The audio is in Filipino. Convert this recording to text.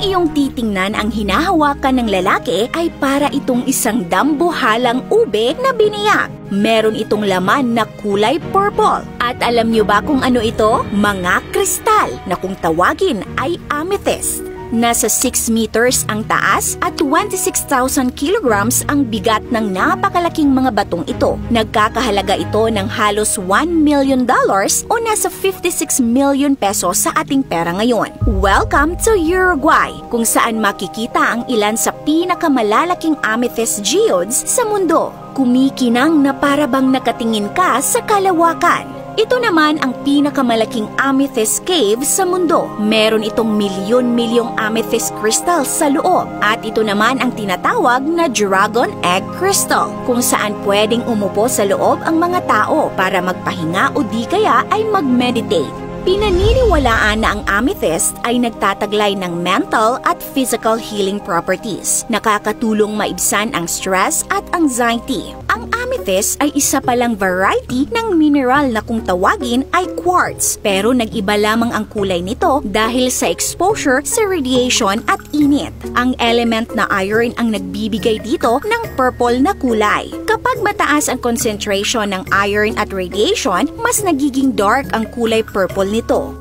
iyong titingnan ang hinahawakan ng lalaki ay para itong isang dambuhalang ube na biniyak. Meron itong laman na kulay purple. At alam niyo ba kung ano ito? Mga kristal na kung tawagin ay amethyst. Nasa 6 meters ang taas at 26,000 kilograms ang bigat ng napakalaking mga batong ito. Nagkakahalaga ito ng halos $1 million o nasa 56 million pesos sa ating pera ngayon. Welcome to Uruguay, kung saan makikita ang ilan sa pinakamalalaking amethyst geodes sa mundo. Kumikinang na para bang nakatingin ka sa kalawakan. Ito naman ang pinakamalaking amethyst cave sa mundo. Meron itong milyon-milyong amethyst crystals sa loob. At ito naman ang tinatawag na dragon egg crystal, kung saan pwedeng umupo sa loob ang mga tao para magpahinga o di kaya ay mag-meditate. Pinaniniwalaan na ang amethyst ay nagtataglay ng mental at physical healing properties. Nakakatulong maibsan ang stress at anxiety. Ang amethyst ay isa palang variety ng mineral na kung tawagin ay quartz, pero nag-iba lamang ang kulay nito dahil sa exposure sa radiation at init. Ang element na iron ang nagbibigay dito ng purple na kulay. Kapag mataas ang concentration ng iron at radiation, mas nagiging dark ang kulay purple nito.